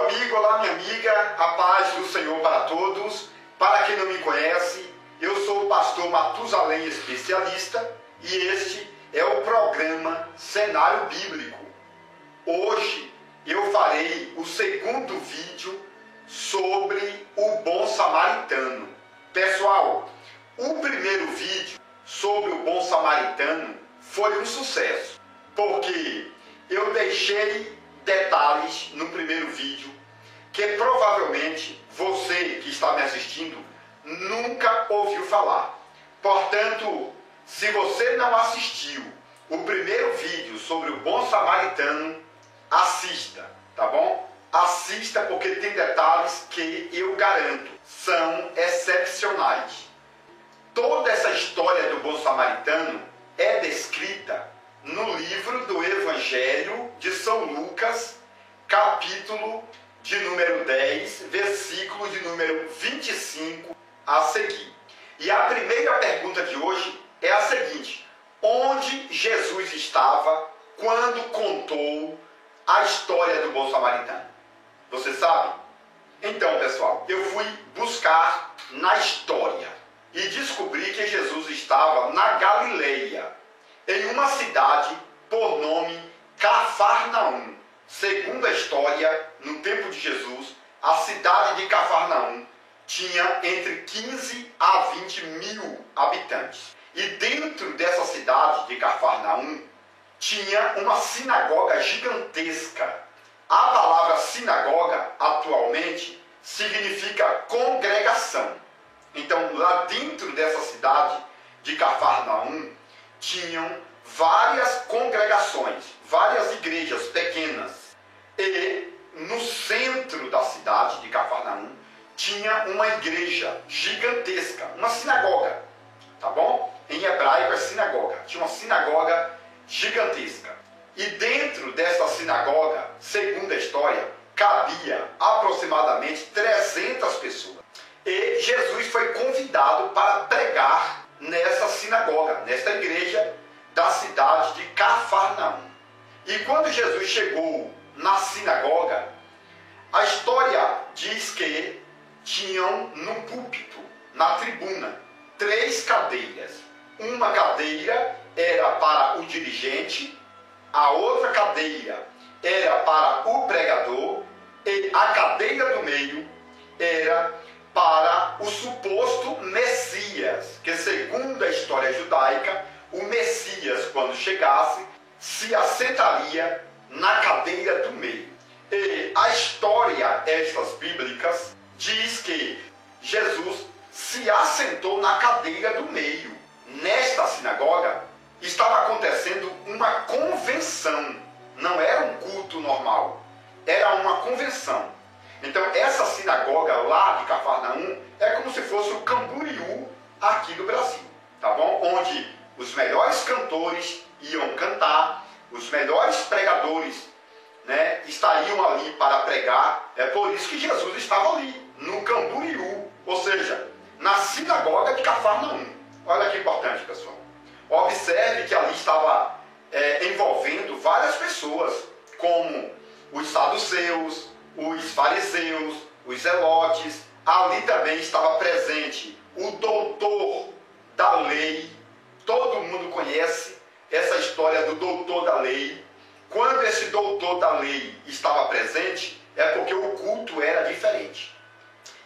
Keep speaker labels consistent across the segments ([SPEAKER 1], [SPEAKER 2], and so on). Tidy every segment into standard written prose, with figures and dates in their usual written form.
[SPEAKER 1] amigo, olá minha amiga, a paz do Senhor para todos. Para quem não me conhece, eu sou o pastor Matusalém Especialista e este é o programa Cenário Bíblico. Hoje eu farei o segundo vídeo sobre o bom samaritano. Pessoal, o primeiro vídeo sobre o bom samaritano foi um sucesso, porque eu deixei detalhes no primeiro vídeo que provavelmente você que está me assistindo nunca ouviu falar. Portanto, se você não assistiu o primeiro vídeo sobre o bom samaritano, assista, tá bom? Assista, porque tem detalhes que eu garanto são excepcionais. Toda essa história do bom samaritano é descrita no livro do Evangelho de São Lucas, capítulo de número 10, versículo de número 25 a seguir. E a primeira pergunta de hoje é a seguinte: onde Jesus estava quando contou a história do bom samaritano? Você sabe? Então, pessoal, eu fui buscar na história e descobri que Jesus estava na Galileia, em uma cidade por nome Cafarnaum. Segundo a história, no tempo de Jesus, a cidade de Cafarnaum tinha entre 15 a 20 mil habitantes. E dentro dessa cidade de Cafarnaum tinha uma sinagoga gigantesca. A palavra sinagoga, atualmente, significa congregação. Então, lá dentro dessa cidade de Cafarnaum, tinham várias congregações, várias igrejas pequenas. E no centro da cidade de Cafarnaum tinha uma igreja gigantesca, uma sinagoga, tá bom? Em hebraico é sinagoga. Tinha uma sinagoga gigantesca. E dentro dessa sinagoga, segundo a história, cabia aproximadamente 300 pessoas. E Jesus foi convidado para pregar nessa sinagoga, nesta igreja da cidade de Cafarnaum. E quando Jesus chegou na sinagoga, a história diz que tinham no púlpito, na tribuna, 3 cadeiras. Uma cadeira era para o dirigente, a outra cadeira era para o pregador e a cadeira do meio era para o suposto Messias, que segundo a história judaica, o Messias, quando chegasse, se assentaria na cadeira do meio. E a história, estas bíblicas, diz que Jesus se assentou na cadeira do meio. Nesta sinagoga estava acontecendo uma convenção. Não era um culto normal, era uma convenção. Então essa sinagoga lá de Cafarnaum é como se fosse o Camboriú aqui do Brasil, tá bom? Onde os melhores cantores iam cantar, os melhores pregadores, né, estariam ali para pregar. É por isso que Jesus estava ali, no Camboriú, ou seja, na sinagoga de Cafarnaum. Olha que importante, pessoal. Observe que ali estava envolvendo várias pessoas, como os saduceus, os fariseus, os zelotes. Ali também estava presente o doutor da lei. Todo mundo conhece essa história do doutor da lei. Quando esse doutor da lei estava presente, é porque o culto era diferente.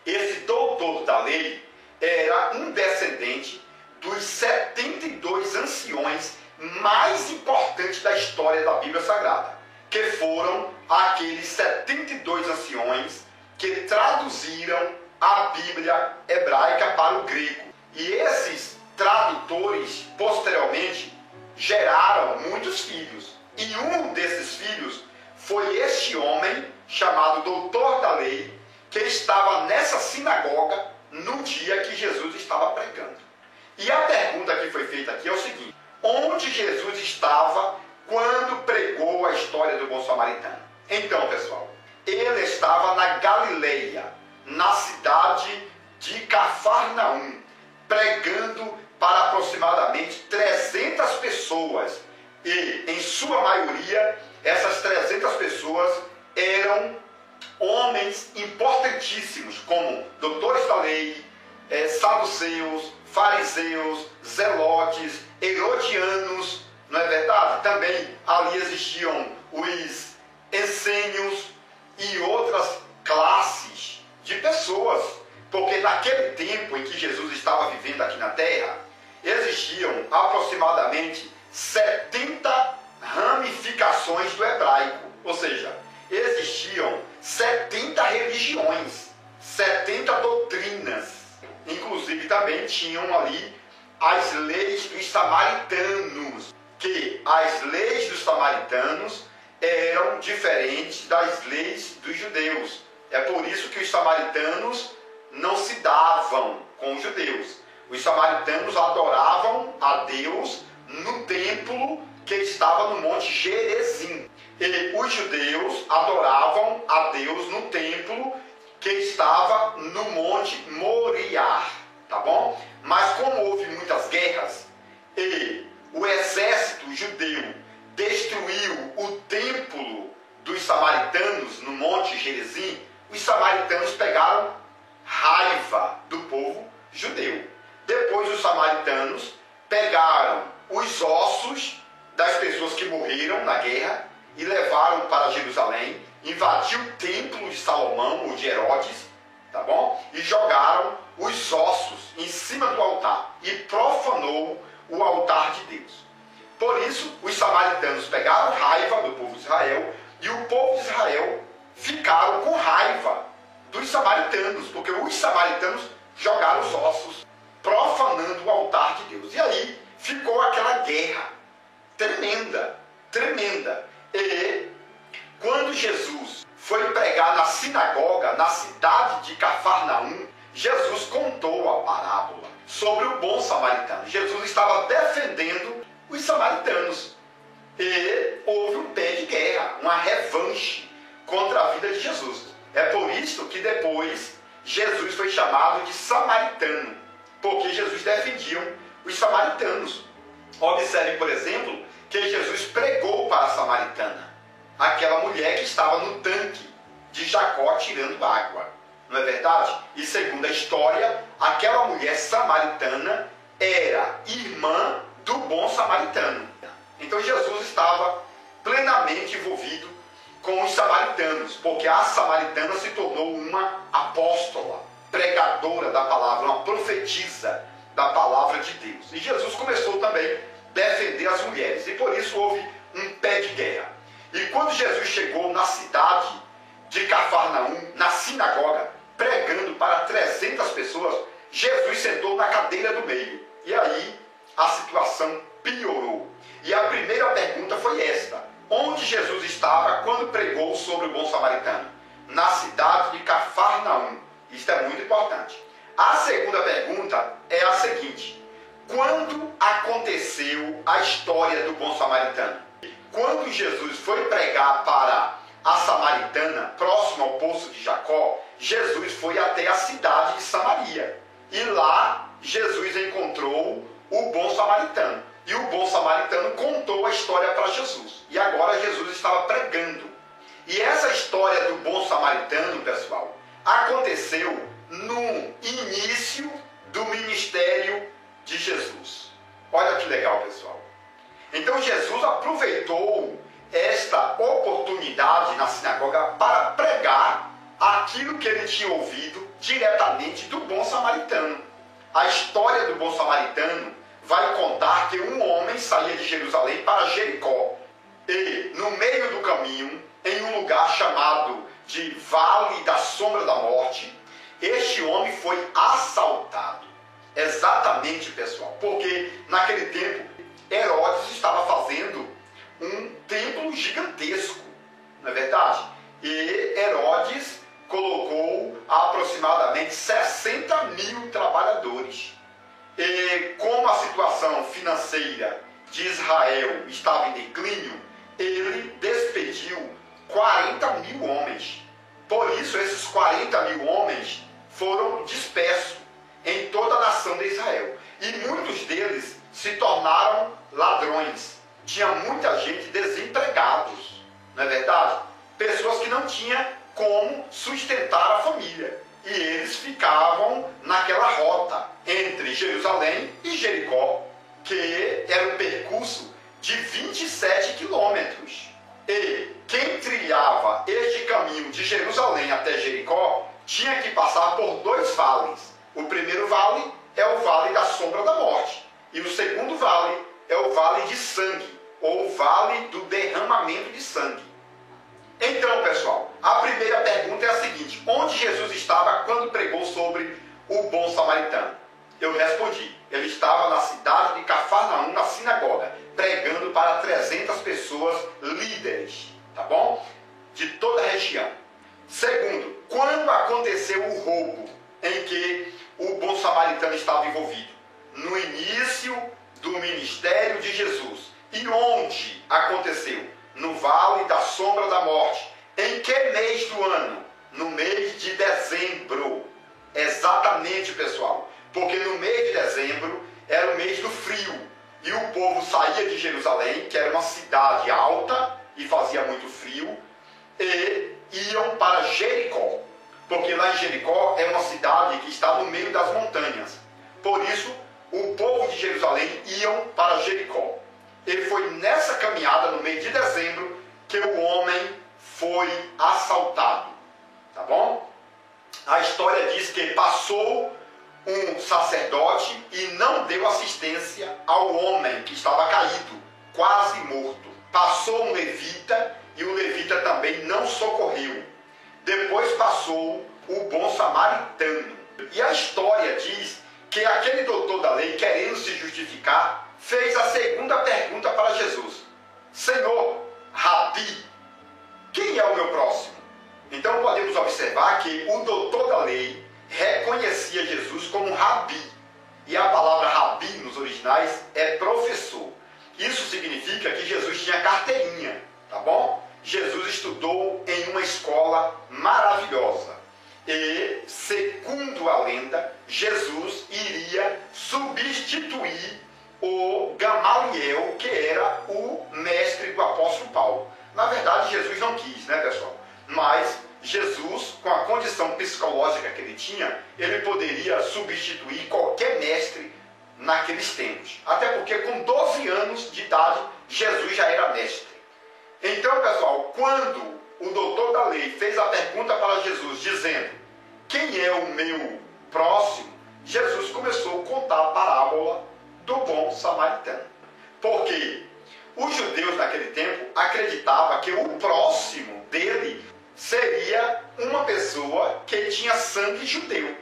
[SPEAKER 1] Esse doutor da lei era um descendente dos 72 anciões mais importantes da história da Bíblia Sagrada, que foram aqueles 72 anciões que traduziram a Bíblia hebraica para o grego. E esses tradutores, posteriormente, geraram muitos filhos. E um desses filhos foi este homem, chamado doutor da lei, que estava nessa sinagoga no dia que Jesus estava pregando. E a pergunta que foi feita aqui é o seguinte: onde Jesus estava quando pregou a história do bom samaritano? Então, pessoal, ele estava na Galileia, na cidade de Cafarnaum, pregando para aproximadamente 300 pessoas. E, em sua maioria, essas 300 pessoas eram homens importantíssimos, como doutores da lei, saduceus, fariseus, zelotes, herodianos, não é verdade? Também ali existiam os essênios e outras classes de pessoas, porque naquele tempo em que Jesus estava vivendo aqui na terra, existiam aproximadamente 70 ramificações do hebraico, ou seja, existiam 70 religiões, 70 doutrinas, inclusive também tinham ali as leis dos samaritanos, que as leis dos samaritanos eram diferentes das leis dos judeus. É por isso que os samaritanos não se davam com os judeus. Os samaritanos adoravam a Deus no templo que estava no Monte Gerizim. E os judeus adoravam a Deus no templo que estava no Monte Moriá, tá bom? Mas como houve muitas guerras e o exército judeu destruiu o templo dos samaritanos no Monte Gerizim, os samaritanos pegaram raiva do povo judeu. Depois os samaritanos pegaram os ossos das pessoas que morreram na guerra e levaram para Jerusalém, invadiu o templo de Salomão ou de Herodes, tá bom? E jogaram os ossos em cima do altar e profanou o altar de Deus. Por isso, os samaritanos pegaram raiva do povo de Israel e o povo de Israel ficaram com raiva dos samaritanos, porque os samaritanos jogaram os ossos, profanando o altar de Deus. E aí ficou aquela guerra tremenda, tremenda. E quando Jesus foi pregar na sinagoga, na cidade de Cafarnaum, Jesus contou a parábola sobre o bom samaritano. Jesus estava defendendo os samaritanos. E houve um pé de guerra, uma revanche contra a vida de Jesus. É por isso que depois Jesus foi chamado de samaritano, porque Jesus defendia os samaritanos. Observe, por exemplo, que Jesus pregou para a samaritana, aquela mulher que estava no tanque de Jacó tirando água. Não é verdade? E segundo a história, aquela mulher samaritana era irmã do bom samaritano. Então Jesus estava plenamente envolvido com os samaritanos, porque a samaritana se tornou uma apóstola, pregadora da palavra, uma profetisa da palavra de Deus. E Jesus começou também a defender as mulheres, e por isso houve um pé de guerra. E quando Jesus chegou na cidade de Cafarnaum, na sinagoga, pregando para 300 pessoas, Jesus sentou na cadeira do meio. E aí a situação piorou. E a primeira pergunta foi esta: onde Jesus estava quando pregou sobre o bom samaritano? Na cidade de Cafarnaum. Isto é muito importante. A segunda pergunta é a seguinte: quando aconteceu a história do bom samaritano? Quando Jesus foi pregar para a samaritana, próximo ao poço de Jacó, Jesus foi até a cidade de Samaria. E lá Jesus encontrou o bom samaritano. E o bom samaritano contou a história para Jesus. E agora Jesus estava pregando. E essa história do bom samaritano, pessoal, aconteceu no início do ministério de Jesus. Olha que legal, pessoal. Então Jesus aproveitou esta oportunidade na sinagoga para pregar aquilo que ele tinha ouvido diretamente do bom samaritano. A história do bom samaritano vai contar que um homem saía de Jerusalém para Jericó. E no meio do caminho, em um lugar chamado de Vale da Sombra da Morte, este homem foi assaltado. Exatamente, pessoal, porque naquele tempo Herodes estava fazendo um templo gigantesco, não é verdade? E Herodes colocou aproximadamente 60 mil trabalhadores. E como a situação financeira de Israel estava em declínio, ele despediu 40 mil homens. Por isso, esses 40 mil homens foram dispersos em toda a nação de Israel. E muitos deles se tornaram ladrões. Tinha muita gente desempregados, não é verdade? Pessoas que não tinham como sustentar a família. E eles ficavam naquela rota entre Jerusalém e Jericó, que era um percurso de 27 quilômetros. E quem trilhava este caminho de Jerusalém até Jericó tinha que passar por 2 vales. O primeiro vale é o vale da sombra da morte. E o segundo vale é o vale de sangue, ou o vale do derramamento de sangue. Então, pessoal, a primeira pergunta é a seguinte: onde Jesus estava quando pregou sobre o bom samaritano? Eu respondi: ele estava na cidade de Cafarnaum, na sinagoga, pregando para 300 pessoas líderes, tá bom? De toda a região. Segundo, quando aconteceu o roubo em que o bom samaritano estava envolvido? No início do ministério de Jesus. E onde aconteceu? No Vale da Sombra da Morte. Em que mês do ano? No mês de dezembro. Exatamente, pessoal. Porque no mês de dezembro era o mês do frio. E o povo saía de Jerusalém, que era uma cidade alta e fazia muito frio, e iam para Jericó. Porque lá em Jericó é uma cidade que está no meio das montanhas. Por isso, o povo de Jerusalém iam para Jericó. E foi nessa caminhada, no mês de dezembro, que o homem foi assaltado. Tá bom? A história diz que passou um sacerdote e não deu assistência ao homem que estava caído, quase morto. Passou um levita e o levita também não socorreu. Depois passou o bom samaritano. E a história diz que aquele doutor da lei, querendo se justificar, fez a segunda pergunta para Jesus: Senhor, Rabi, quem é o meu próximo? Então podemos observar que o doutor da lei reconhecia Jesus como Rabi. E a palavra Rabi nos originais é professor. Isso significa que Jesus tinha carteirinha, tá bom? Jesus estudou em uma escola maravilhosa. E, segundo a lenda, Jesus iria substituir o Gamaliel, que era o mestre do apóstolo Paulo. Na verdade, Jesus não quis, né, pessoal? Mas Jesus, com a condição psicológica que ele tinha, ele poderia substituir qualquer mestre naqueles tempos. Até porque com 12 anos de idade, Jesus já era mestre. Então, pessoal, quando o doutor da lei fez a pergunta para Jesus, dizendo: quem é o meu próximo? Jesus começou a contar a parábola do bom samaritano. Porque os judeus naquele tempo acreditavam que o próximo dele seria uma pessoa que tinha sangue judeu.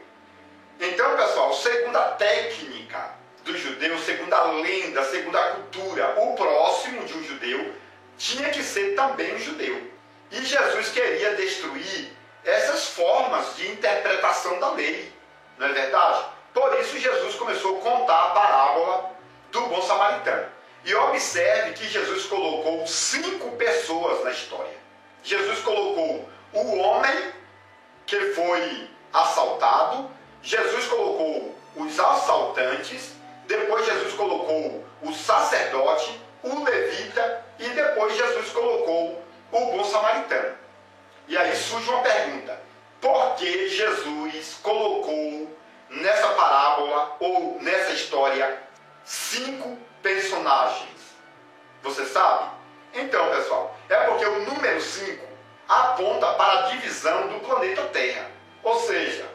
[SPEAKER 1] Então, pessoal, segundo a técnica dos judeus, segundo a lenda, segundo a cultura, o próximo de um judeu tinha que ser também um judeu. E Jesus queria destruir essas formas de interpretação da lei, não é verdade? Por isso Jesus começou a contar a parábola do bom samaritano. E observe que Jesus colocou 5 pessoas na história. Jesus colocou o homem que foi assaltado, Jesus colocou os assaltantes, depois Jesus colocou o sacerdote, o levita e depois Jesus colocou o bom samaritano. E aí surge uma pergunta: por que Jesus colocou nessa parábola ou nessa história 5 personagens? Você sabe? Então, pessoal, é porque o número 5 aponta para a divisão do planeta Terra. Ou seja,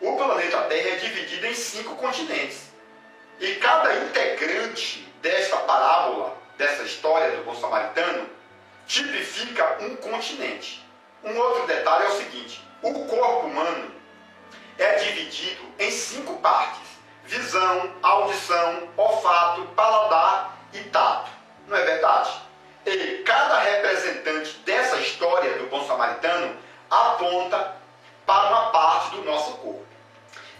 [SPEAKER 1] o planeta Terra é dividido em 5 continentes. E cada integrante desta parábola, dessa história do bom samaritano, tipifica um continente. Um outro detalhe é o seguinte: o corpo humano é dividido em 5 partes: visão, audição, olfato, paladar e tato. Não é verdade? E cada representante dessa história do bom samaritano aponta para uma parte do nosso corpo.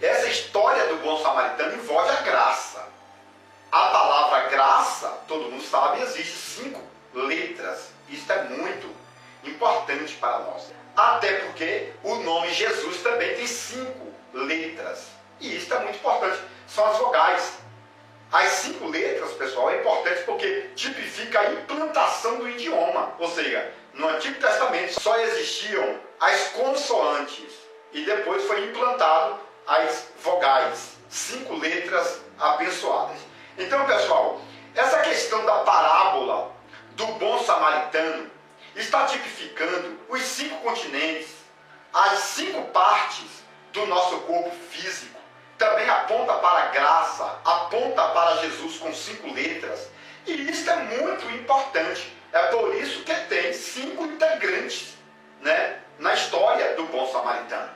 [SPEAKER 1] Essa história do bom samaritano envolve a graça. A palavra graça, todo mundo sabe, existe 5 letras. Isso é muito importante para nós. Até porque o nome Jesus também tem 5 letras. E isso é muito importante. São as vogais. As 5 letras, pessoal, é importante porque tipifica a implantação do idioma. Ou seja, No Antigo Testamento só existiam as consoantes e depois foi implantado as vogais, 5 letras abençoadas. Então, pessoal, essa questão da parábola do bom samaritano está tipificando os 5 continentes, as 5 partes do nosso corpo físico. Também aponta para a graça, aponta para Jesus com 5 letras. E isso é muito importante. É por isso que tem 5 integrantes, né, na história do bom samaritano.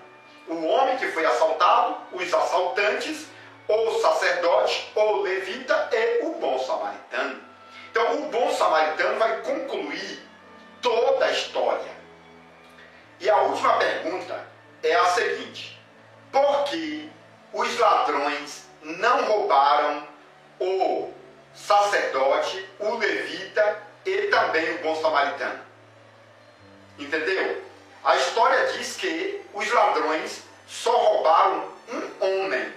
[SPEAKER 1] O homem que foi assaltado, os assaltantes, o sacerdote, o levita e o bom samaritano. Então, o bom samaritano vai concluir toda a história. E a última pergunta é a seguinte: por que os ladrões não roubaram o sacerdote, o levita e também o bom samaritano? Entendeu? A história diz que os ladrões só roubaram um homem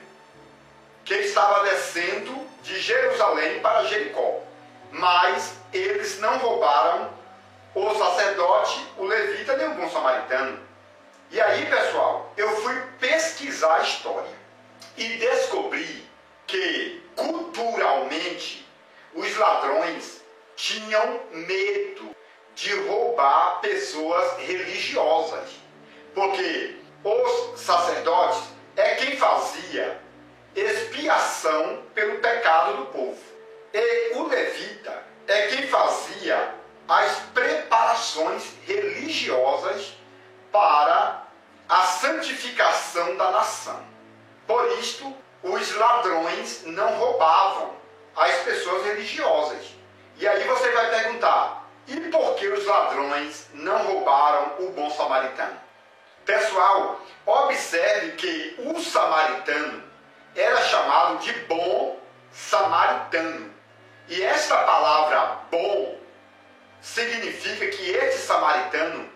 [SPEAKER 1] que estava descendo de Jerusalém para Jericó. Mas eles não roubaram o sacerdote, o levita nem o bom samaritano. E aí, pessoal, eu fui pesquisar a história e descobri que, culturalmente, os ladrões tinham medo de roubar pessoas religiosas. Porque os sacerdotes é quem fazia expiação pelo pecado do povo. E o levita é quem fazia as preparações religiosas para a santificação da nação. Por isto, os ladrões não roubavam as pessoas religiosas. E aí você vai perguntar: e por que os ladrões não roubaram o bom samaritano? Pessoal, observe que o samaritano era chamado de bom samaritano. E esta palavra bom significa que esse samaritano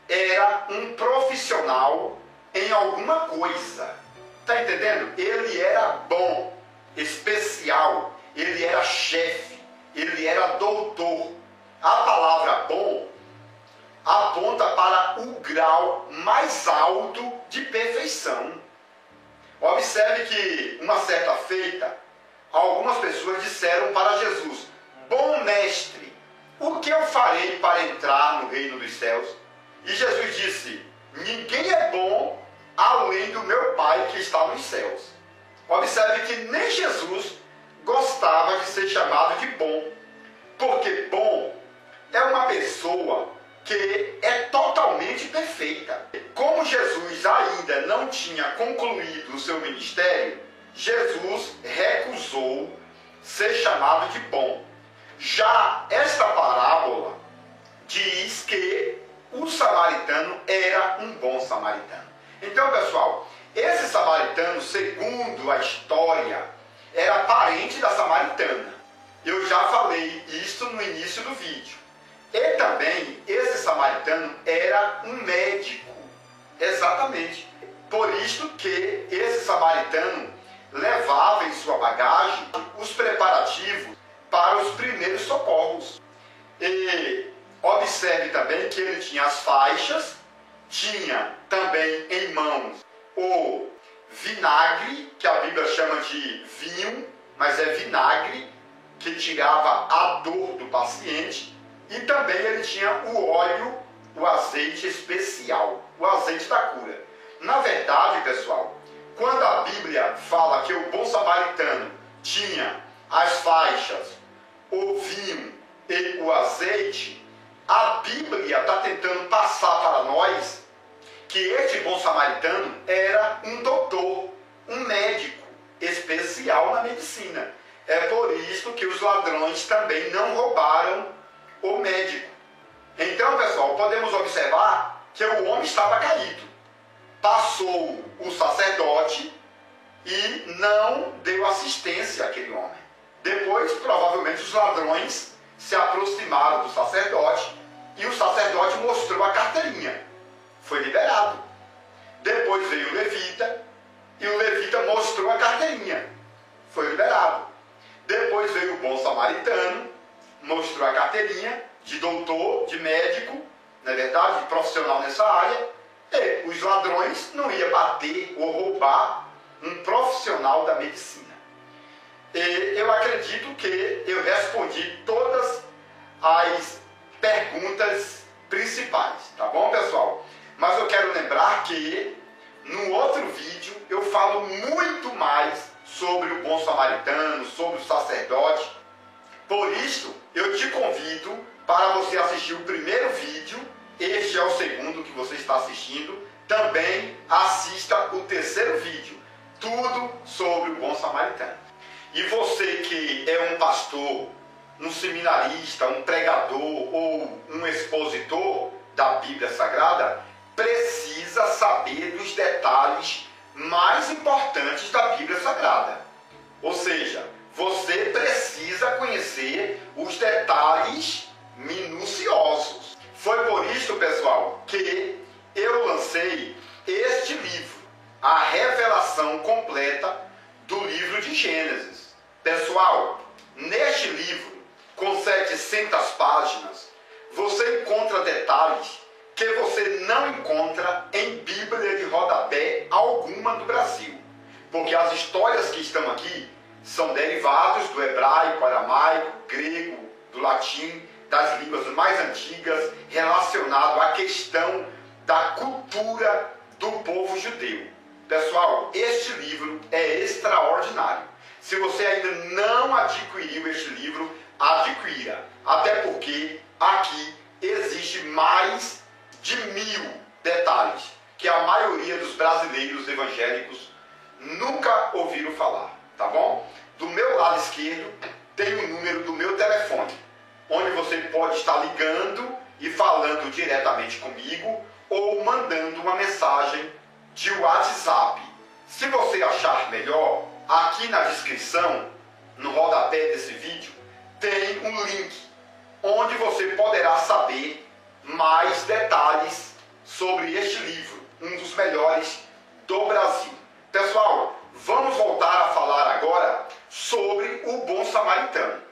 [SPEAKER 1] era um profissional em alguma coisa. Está entendendo? Ele era bom, especial, ele era chefe, ele era doutor. A palavra bom aponta para o grau mais alto de perfeição. Observe que, uma certa feita, algumas pessoas disseram para Jesus: bom mestre, o que eu farei para entrar no reino dos céus? E Jesus disse: ninguém é bom além do meu Pai que está nos céus. Observe que nem Jesus gostava de ser chamado de bom, porque bom é uma pessoa que é totalmente perfeita. Como Jesus ainda não tinha concluído o seu ministério, Jesus recusou ser chamado de bom. Já esta parábola diz que o samaritano era um bom samaritano. Então, pessoal, esse samaritano, segundo a história, era parente da samaritana. Eu já falei isso no início do vídeo. E também, esse samaritano era um médico. Exatamente. Por isto que esse samaritano levava em sua bagagem os preparativos para os primeiros socorros. E observe também que ele tinha as faixas, tinha também em mãos o vinagre, que a Bíblia chama de vinho, mas é vinagre, que tirava a dor do paciente. E também ele tinha o óleo, o azeite especial, o azeite da cura. Na verdade, pessoal, quando a Bíblia fala que o bom samaritano tinha as faixas, o vinho e o azeite, a Bíblia está tentando passar para nós que este bom samaritano era um doutor, um médico especial na medicina. É por isso que os ladrões também não roubaram o médico. Então, pessoal, podemos observar que o homem estava caído. Passou o sacerdote e não deu assistência àquele homem. Depois, provavelmente, os ladrões se aproximaram do sacerdote e o sacerdote mostrou a carteirinha. Foi liberado. Depois veio o levita e o levita mostrou a carteirinha. Foi liberado. Depois veio o bom samaritano, mostrou a carteirinha de doutor, de médico, não é verdade, profissional nessa área, os ladrões não iam bater ou roubar um profissional da medicina. Eu acredito que eu respondi todas as perguntas principais, tá bom, pessoal? Mas eu quero lembrar que no outro vídeo eu falo muito mais sobre o bom samaritano, sobre o sacerdote. Por isso, eu te convido para você assistir o primeiro vídeo. Este é o segundo que você está assistindo. Também assista o terceiro vídeo, tudo sobre o bom samaritano. E você que é um pastor, um seminarista, um pregador ou um expositor da Bíblia Sagrada, precisa saber dos detalhes mais importantes da Bíblia Sagrada. Ou seja, você precisa conhecer os detalhes minuciosos. Foi por isso, pessoal, que eu lancei este livro, a revelação completa do livro de Gênesis. Pessoal, neste livro, com 700 páginas, você encontra detalhes que você não encontra em Bíblia de rodapé alguma do Brasil. Porque as histórias que estão aqui são derivados do hebraico, aramaico, grego, do latim, das línguas mais antigas, relacionado à questão da cultura do povo judeu. Pessoal, este livro é extraordinário. Se você ainda não adquiriu este livro, adquira. Até porque aqui existe mais de 1000 detalhes que a maioria dos brasileiros evangélicos nunca ouviram falar, tá bom? Do meu lado esquerdo tem o número do meu telefone, onde você pode estar ligando e falando diretamente comigo ou mandando uma mensagem de WhatsApp. Se você achar melhor, aqui na descrição, no rodapé desse vídeo, tem um link onde você poderá saber mais detalhes sobre este livro, um dos melhores do Brasil. Pessoal, vamos voltar a falar agora sobre o bom samaritano.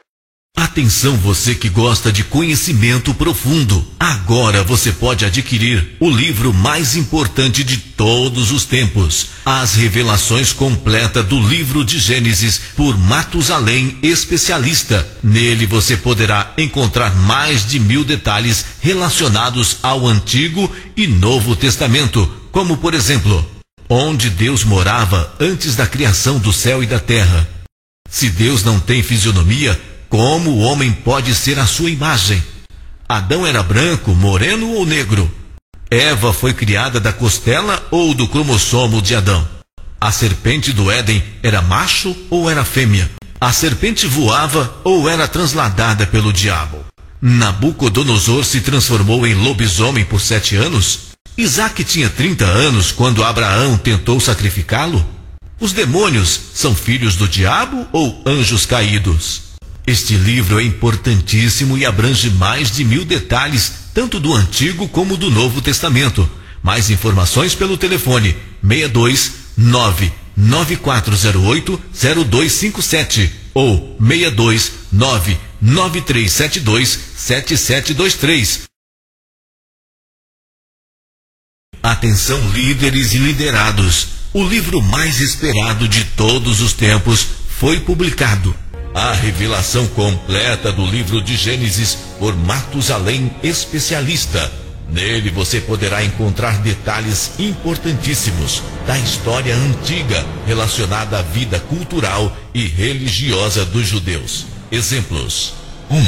[SPEAKER 2] Atenção, você que gosta de conhecimento profundo. Agora você pode adquirir o livro mais importante de todos os tempos, As Revelações Completas do Livro de Gênesis, por Matusalém, especialista. Nele você poderá encontrar mais de 1000 detalhes relacionados ao Antigo e Novo Testamento, como por exemplo, onde Deus morava antes da criação do céu e da terra. Se Deus não tem fisionomia, como o homem pode ser a sua imagem? Adão era branco, moreno ou negro? Eva foi criada da costela ou do cromossomo de Adão? A serpente do Éden era macho ou era fêmea? A serpente voava ou era transladada pelo diabo? Nabucodonosor se transformou em lobisomem por 7 anos? Isaac tinha 30 anos quando Abraão tentou sacrificá-lo? Os demônios são filhos do diabo ou anjos caídos? Este livro é importantíssimo e abrange mais de 1000 detalhes, tanto do Antigo como do Novo Testamento. Mais informações pelo telefone 62 99408 0257 ou 62 99372 7723. Atenção, líderes e liderados. O livro mais esperado de todos os tempos foi publicado. A revelação completa do livro de Gênesis por Matusalém, especialista. Nele você poderá encontrar detalhes importantíssimos da história antiga relacionada à vida cultural e religiosa dos judeus. Exemplos: 1.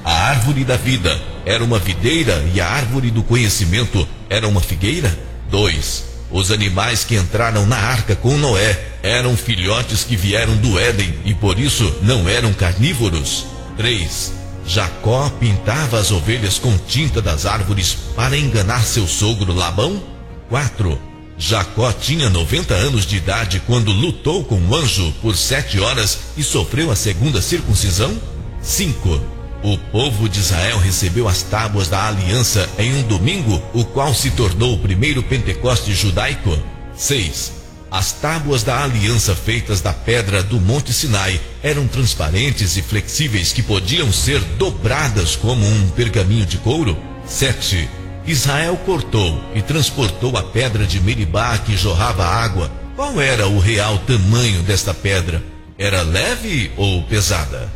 [SPEAKER 2] A árvore da vida era uma videira e a árvore do conhecimento era uma figueira. 2. Os animais que entraram na arca com Noé eram filhotes que vieram do Éden e por isso não eram carnívoros. 3. Jacó pintava as ovelhas com tinta das árvores para enganar seu sogro Labão. 4. Jacó tinha 90 anos de idade quando lutou com o anjo por 7 horas e sofreu a segunda circuncisão. 5. O povo de Israel recebeu as tábuas da aliança em um domingo, o qual se tornou o primeiro Pentecoste judaico. 6. As tábuas da aliança feitas da pedra do Monte Sinai eram transparentes e flexíveis que podiam ser dobradas como um pergaminho de couro. 7. Israel cortou e transportou a pedra de Meribá que jorrava água. Qual era o real tamanho desta pedra? Era leve ou pesada?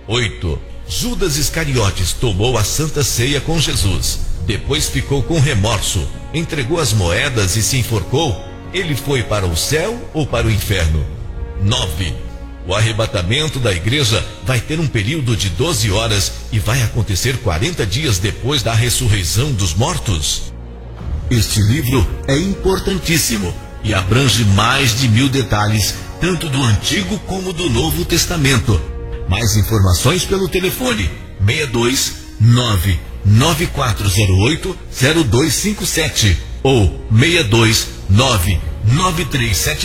[SPEAKER 2] 8. Judas Iscariotes tomou a Santa Ceia com Jesus. Depois ficou com remorso, entregou as moedas e se enforcou. Ele foi para o céu ou para o inferno? 9. O arrebatamento da igreja vai ter um período de 12 horas e vai acontecer 40 dias depois da ressurreição dos mortos. Este livro é importantíssimo e abrange mais de 1000 detalhes, tanto do Antigo como do Novo Testamento. Mais informações pelo telefone 62 99408-0257 ou 62 99377